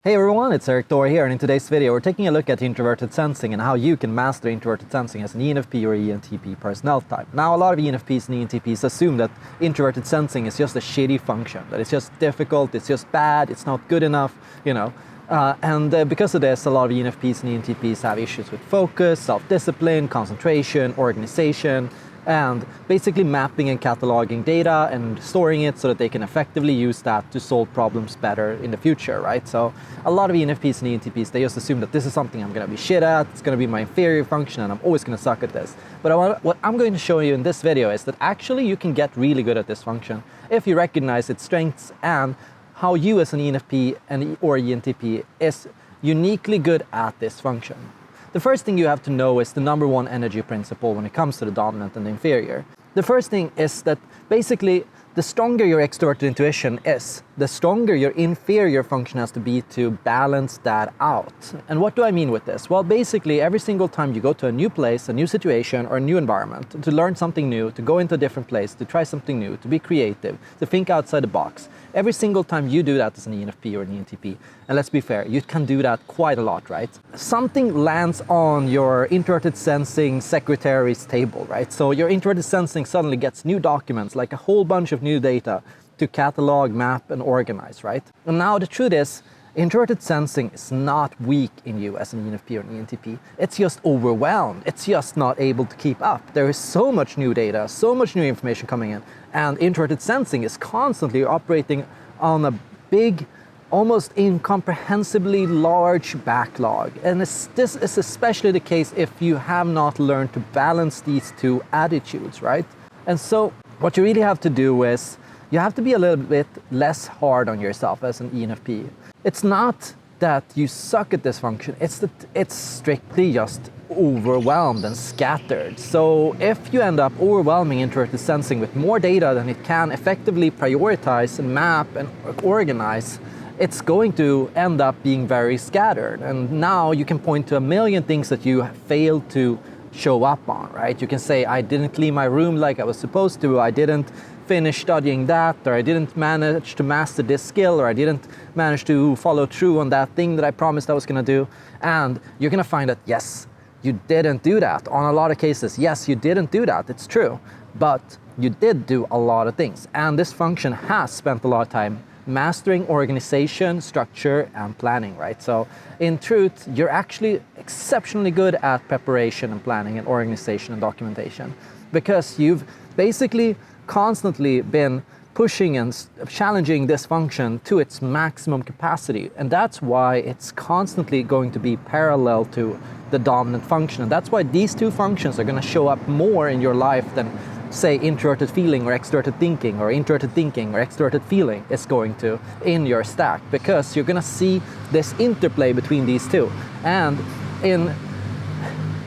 Hey everyone, it's Eric Thor here, and in today's video we're taking a look at Introverted Sensing and how you can master Introverted Sensing as an ENFP or ENTP personality type. Now, a lot of ENFPs and ENTPs assume that Introverted Sensing is just a shitty function, that it's just difficult, it's just bad, it's not good enough, because of this, a lot of ENFPs and ENTPs have issues with focus, self-discipline, concentration, organization, and basically mapping and cataloging data and storing it so that they can effectively use that to solve problems better in the future, right? So a lot of ENFPs and ENTPs, they just assume that this is something I'm going to be shit at, it's going to be my inferior function, and I'm always going to suck at this. But what I'm going to show you in this video is that actually you can get really good at this function if you recognize its strengths and how you as an ENFP or ENTP is uniquely good at this function. The first thing you have to know is the number one energy principle when it comes to the dominant and the inferior. The first thing is that basically the stronger your extroverted intuition is, the stronger your inferior function has to be to balance that out. And what do I mean with this? Well, basically every single time you go to a new place, a new situation, or a new environment, to learn something new, to go into a different place, to try something new, to be creative, to think outside the box, every single time you do that as an ENFP or an ENTP, and let's be fair, you can do that quite a lot, right? Something lands on your Introverted Sensing secretary's table, right? So your Introverted Sensing suddenly gets new documents, like a whole bunch of new data to catalog, map, and organize, right? And now the truth is, Introverted Sensing is not weak in you as an ENFP or an ENTP. It's just overwhelmed. It's just not able to keep up. There is so much new data, so much new information coming in, and Introverted Sensing is constantly operating on a big, almost incomprehensibly large backlog. And this is especially the case if you have not learned to balance these two attitudes, right? And so what you really have to do is you have to be a little bit less hard on yourself as an ENFP. It's not that you suck at this function, it's that it's strictly just overwhelmed and scattered. So if you end up overwhelming Introverted Sensing with more data than it can effectively prioritize and map and organize, it's going to end up being very scattered. And now you can point to a million things that you failed to show up on, right? You can say, I didn't clean my room like I was supposed to, I didn't finish studying that, or I didn't manage to master this skill, or I didn't manage to follow through on that thing that I promised I was going to do. And you're going to find that, yes, you didn't do that. On a lot of cases, yes, you didn't do that, it's true. But you did do a lot of things. And this function has spent a lot of time mastering organization, structure, and planning, right? So in truth, you're actually exceptionally good at preparation and planning and organization and documentation, because you've basically constantly been pushing and challenging this function to its maximum capacity. And that's why it's constantly going to be parallel to the dominant function. And that's why these two functions are going to show up more in your life than, say, introverted feeling or extroverted thinking, or introverted thinking or extroverted feeling is going to in your stack, because you're going to see this interplay between these two. And in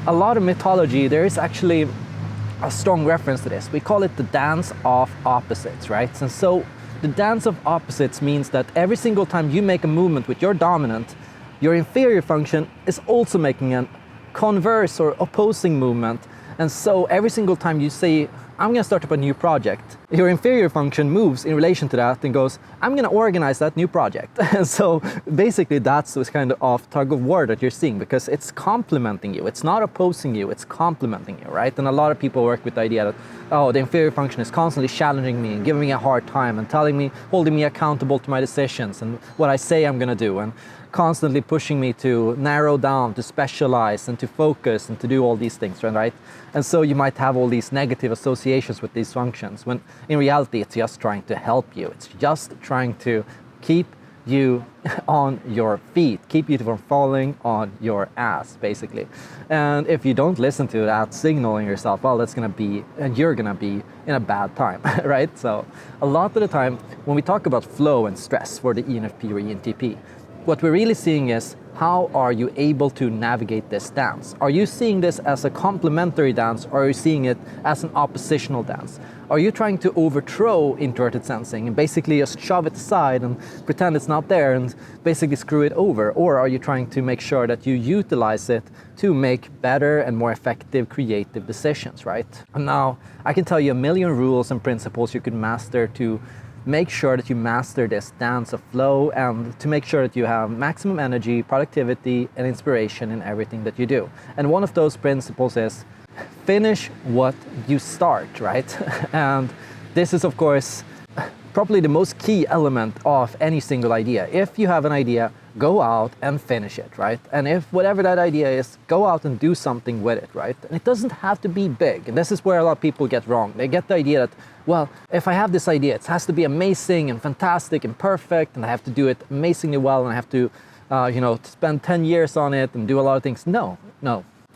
a lot of mythology, there is actually a strong reference to this. We call it the dance of opposites, right? And so the dance of opposites means that every single time you make a movement with your dominant, your inferior function is also making a converse or opposing movement. And so every single time you say, I'm going to start up a new project, your inferior function moves in relation to that and goes, I'm going to organize that new project. And so basically that's this kind of tug of war that you're seeing, because it's complementing you. It's not opposing you, it's complementing you, right? And a lot of people work with the idea that, oh, the inferior function is constantly challenging me and giving me a hard time and telling me, holding me accountable to my decisions and what I say I'm going to do, and constantly pushing me to narrow down, to specialize, and to focus, and to do all these things, right? And so you might have all these negative associations with these functions, when in reality it's just trying to help you. It's just trying to keep you on your feet, keep you from falling on your ass, basically. And if you don't listen to that signal in yourself, well, that's gonna be, and you're gonna be in a bad time, right? So a lot of the time when we talk about flow and stress for the ENFP or ENTP, what we're really seeing is, how are you able to navigate this dance? Are you seeing this as a complementary dance, or are you seeing it as an oppositional dance? Are you trying to overthrow Introverted Sensing and basically just shove it aside and pretend it's not there and basically screw it over? Or are you trying to make sure that you utilize it to make better and more effective creative decisions, right? And now I can tell you a million rules and principles you could master to make sure that you master this dance of flow, and to make sure that you have maximum energy, productivity, and inspiration in everything that you do. And one of those principles is finish what you start, right? And this is, of course, probably the most key element of any single idea. If you have an idea, go out and finish it, right? And if whatever that idea is, go out and do something with it, right? And it doesn't have to be big. And this is where a lot of people get wrong. They get the idea that, well, if I have this idea, it has to be amazing and fantastic and perfect, and I have to do it amazingly well, and I have to, spend 10 years on it and do a lot of things. No,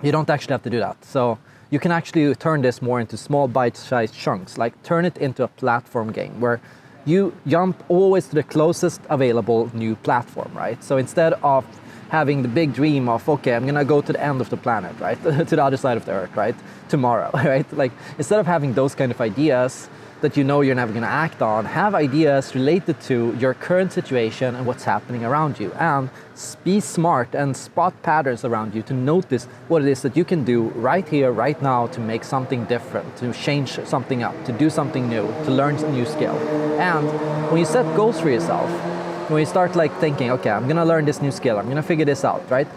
you don't actually have to do that. So you can actually turn this more into small bite-sized chunks, like turn it into a platform game where you jump always to the closest available new platform, right? So instead of having the big dream of, okay, I'm gonna go to the end of the planet, right? To the other side of the earth, right? Tomorrow, right? Like, instead of having those kind of ideas that you know you're never gonna act on, have ideas related to your current situation and what's happening around you. And be smart and spot patterns around you to notice what it is that you can do right here, right now, to make something different, to change something up, to do something new, to learn a new skill. And when you set goals for yourself, when you start like thinking, okay, I'm gonna learn this new skill, I'm gonna figure this out, right?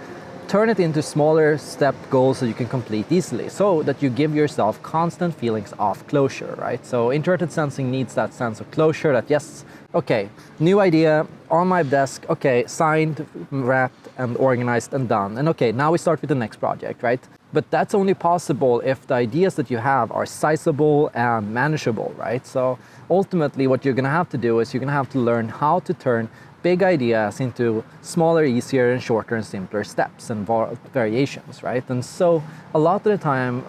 Turn it into smaller step goals that you can complete easily, so that you give yourself constant feelings of closure, right? So introverted sensing needs that sense of closure that, yes, okay, new idea on my desk, okay, signed, wrapped, and organized and done. And okay, now we start with the next project, right? But that's only possible if the ideas that you have are sizable and manageable, right? So ultimately what you're gonna have to do is you're gonna have to learn how to turn big ideas into smaller, easier, and shorter and simpler steps and variations, right? And so a lot of the time,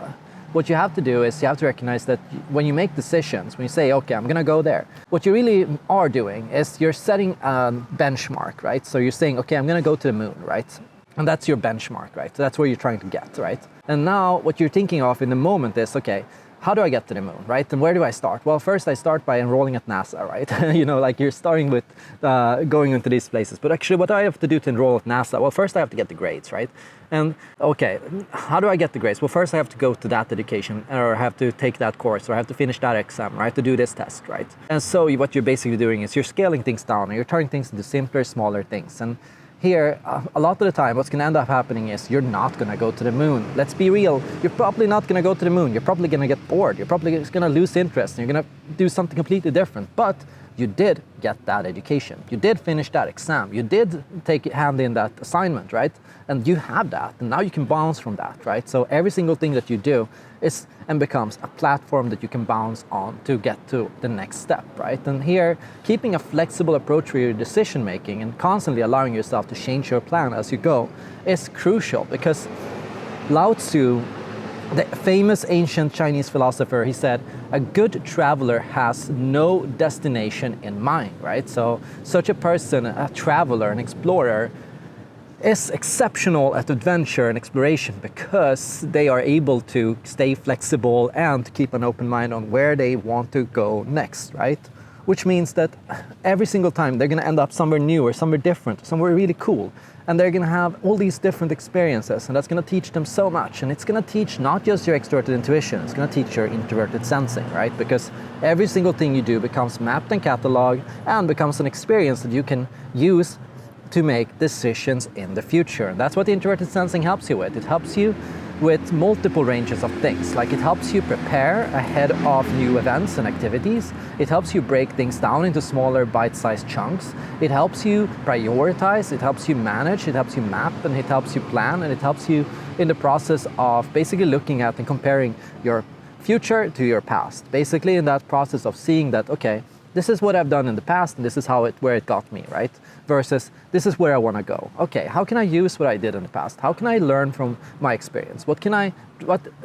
what you have to do is you have to recognize that when you make decisions, when you say, okay, I'm gonna go there, what you really are doing is you're setting a benchmark, right? So you're saying, okay, I'm gonna go to the moon, right? And that's your benchmark, right? So that's where you're trying to get, right? And now what you're thinking of in the moment is, okay, how do I get to the moon, right? And where do I start? Well, first I start by enrolling at NASA, right? Like you're starting with going into these places. But actually what do I have to do to enroll at NASA? Well, first I have to get the grades, right? And okay, how do I get the grades? Well, first I have to go to that education, or I have to take that course, or I have to finish that exam, right? To do this test, right? And so what you're basically doing is you're scaling things down, and you're turning things into simpler, smaller things. And here, a lot of the time, what's going to end up happening is you're not going to go to the moon. Let's be real. You're probably not going to go to the moon. You're probably going to get bored. You're probably just going to lose interest, and you're going to do something completely different. But you did get that education. You did finish that exam. You did hand in that assignment, right? And you have that, and now you can bounce from that, right? So every single thing that you do is and becomes a platform that you can bounce on to get to the next step, right? And here, keeping a flexible approach for your decision making and constantly allowing yourself to change your plan as you go is crucial, because Lao Tzu, the famous ancient Chinese philosopher, he said, a good traveler has no destination in mind, right? So such a person, a traveler, an explorer, is exceptional at adventure and exploration because they are able to stay flexible and keep an open mind on where they want to go next, right? Which means that every single time they're gonna end up somewhere new or somewhere different, somewhere really cool. And they're gonna have all these different experiences, and that's gonna teach them so much. And it's gonna teach not just your extroverted intuition, it's gonna teach your introverted sensing, right? Because every single thing you do becomes mapped and cataloged and becomes an experience that you can use to make decisions in the future. And that's what introverted sensing helps you with. It helps you with multiple ranges of things. Like, it helps you prepare ahead of new events and activities. It helps you break things down into smaller bite-sized chunks. It helps you prioritize, it helps you manage, it helps you map, and it helps you plan, and it helps you in the process of basically looking at and comparing your future to your past. Basically in that process of seeing that, okay, this is what I've done in the past, and this is where it got me, right? Versus, this is where I want to go. Okay, how can I use what I did in the past? How can I learn from my experience? What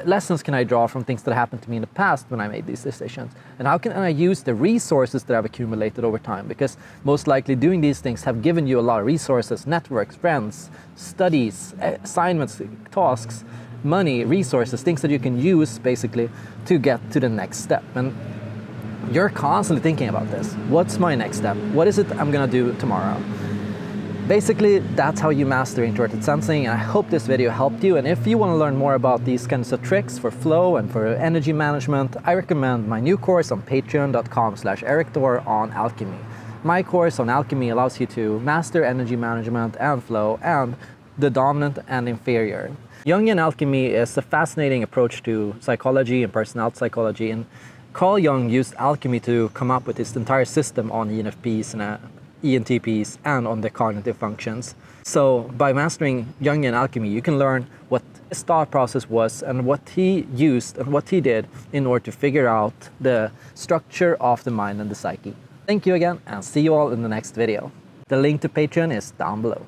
lessons can I draw from things that happened to me in the past when I made these decisions? And how can I use the resources that I've accumulated over time? Because most likely doing these things have given you a lot of resources, networks, friends, studies, assignments, tasks, money, resources, things that you can use basically to get to the next step. And you're constantly thinking about this. What's my next step? What is it I'm gonna do tomorrow? Basically, that's how you master introverted sensing, and I hope this video helped you. And if you want to learn more about these kinds of tricks for flow and for energy management, I recommend my new course on patreon.com/ericdor on alchemy. My course on alchemy allows you to master energy management and flow and the dominant and inferior. Jungian alchemy is a fascinating approach to psychology and personality psychology, and Carl Jung used alchemy to come up with his entire system on ENFPs and ENTPs and on the cognitive functions. So by mastering Jungian alchemy, you can learn what his thought process was and what he used and what he did in order to figure out the structure of the mind and the psyche. Thank you again, and see you all in the next video. The link to Patreon is down below.